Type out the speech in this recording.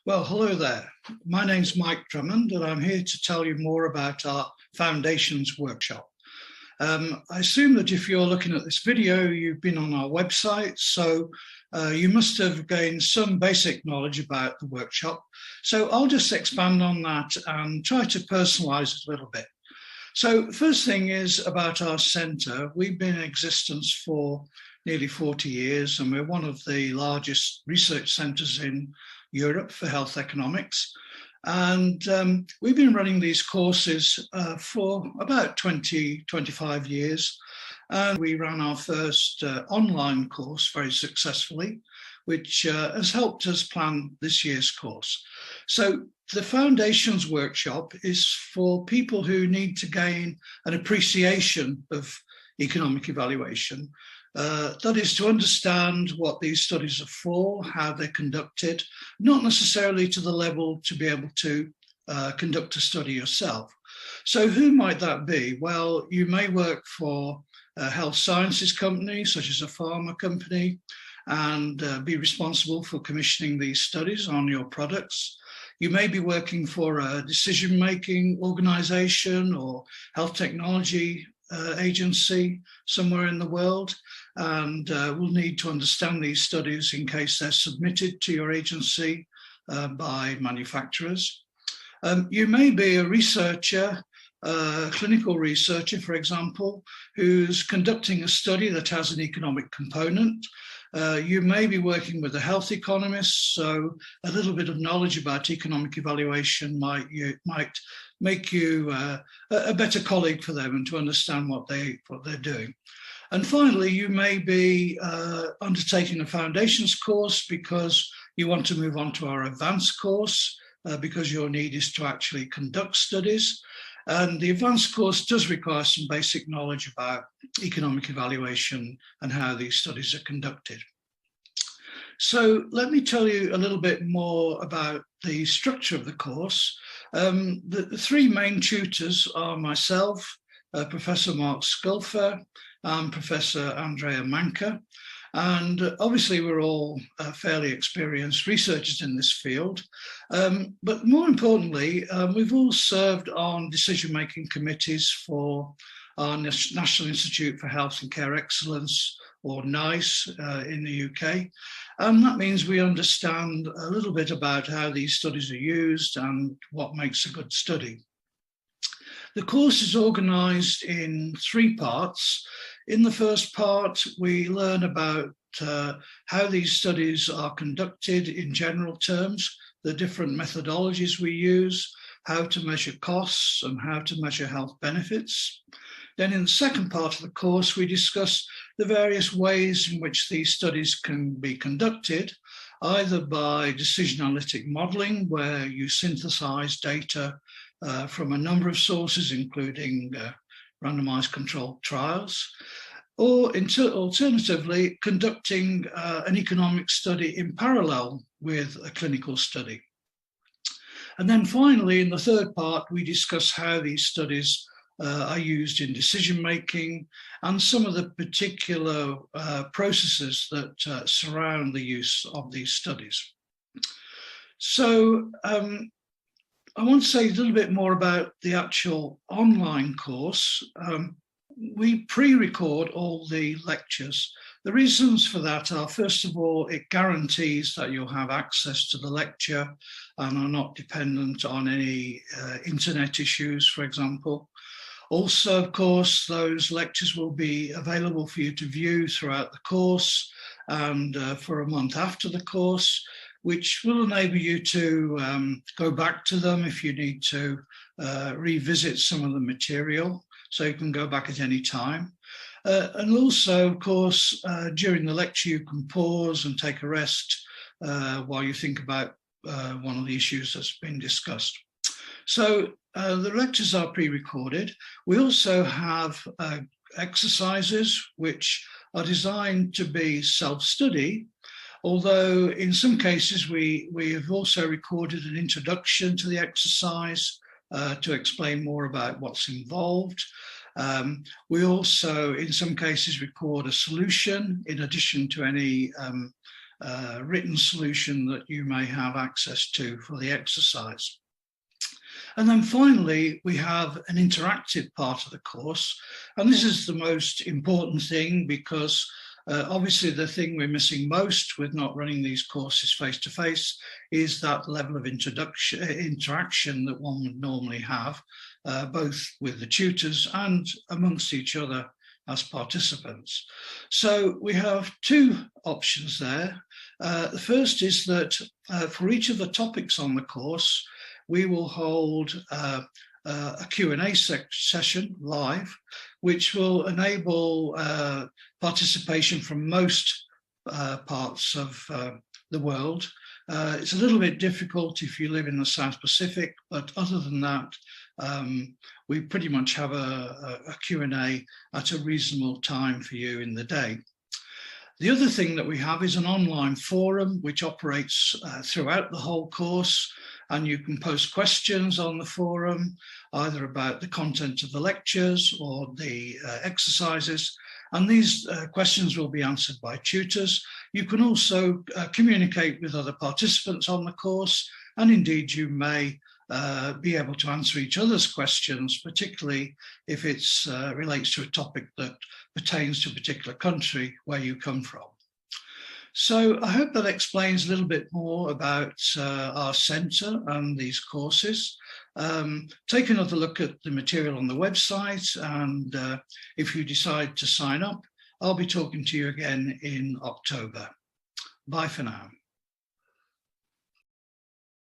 Well, hello there. My name's Mike Drummond, and I'm here to tell you more about our Foundations workshop. I assume that if you're looking at this video, you've been on our website, so you must have gained some basic knowledge about the workshop. So I'll just expand on that and try to personalize it a little bit. So first thing is about our centre. We've been in existence for nearly 40 years, and we're one of the largest research centres in Europe for health economics. And we've been running these courses for about 25 years. And we ran our first online course very successfully, which has helped us plan this year's course. So the Foundations workshop is for people who need to gain an appreciation of economic evaluation. That is to understand what these studies are for, how they're conducted, not necessarily to the level to be able to conduct a study yourself. So who might that be? Well, you may work for a health sciences company, such as a pharma company, and be responsible for commissioning these studies on your products. You may be working for a decision-making organization or health technology agency somewhere in the world, and will need to understand these studies in case they're submitted to your agency by manufacturers. You may be a researcher, a clinical researcher, for example, who's conducting a study that has an economic component. You may be working with a health economist, so a little bit of knowledge about economic evaluation might make you a better colleague for them and to understand what they're doing. And finally, you may be undertaking a Foundations course because you want to move on to our advanced course because your need is to actually conduct studies. And the advanced course does require some basic knowledge about economic evaluation and how these studies are conducted. So let me tell you a little bit more about the structure of the course. The three main tutors are myself, Professor Mark Sculfer, and Professor Andrea Manca. And obviously we're all fairly experienced researchers in this field. But more importantly, we've all served on decision-making committees for our National Institute for Health and Care Excellence, or NICE, in the UK. And that means we understand a little bit about how these studies are used and what makes a good study. The course is organised in three parts. In the first part, we learn about how these studies are conducted in general terms, the different methodologies we use, how to measure costs and how to measure health benefits. Then in the second part of the course, we discuss the various ways in which these studies can be conducted, either by decision analytic modelling, where you synthesize data from a number of sources, including randomized controlled trials, or alternatively, conducting an economic study in parallel with a clinical study. And then finally, in the third part, we discuss how these studies are used in decision-making and some of the particular processes that surround the use of these studies. So I want to say a little bit more about the actual online course. We pre-record all the lectures. The reasons for that are, first of all, it guarantees that you'll have access to the lecture and are not dependent on any internet issues, for example. Also, of course, those lectures will be available for you to view throughout the course and for a month after the course, which will enable you to go back to them if you need to revisit some of the material. So you can go back at any time. And also, of course, during the lecture, you can pause and take a rest while you think about one of the issues that's been discussed. So the lectures are pre-recorded. We also have exercises which are designed to be self-study, although in some cases we have also recorded an introduction to the exercise to explain more about what's involved. We also, in some cases, record a solution in addition to any written solution that you may have access to for the exercise. And then finally, we have an interactive part of the course. And this is the most important thing because obviously the thing we're missing most with not running these courses face-to-face is that level of interaction that one would normally have, both with the tutors and amongst each other as participants. So we have two options there. The first is that for each of the topics on the course, we will hold a Q&A session live, which will enable participation from most parts of the world. It's a little bit difficult if you live in the South Pacific, but other than that, we pretty much have a Q&A at a reasonable time for you in the day. The other thing that we have is an online forum which operates throughout the whole course, and you can post questions on the forum, either about the content of the lectures or the exercises, and these questions will be answered by tutors. You can also communicate with other participants on the course, and indeed you may be able to answer each other's questions, particularly if it relates to a topic that pertains to a particular country where you come from. So I hope that explains a little bit more about our centre and these courses. Take another look at the material on the website, and if you decide to sign up, I'll be talking to you again in October. Bye for now.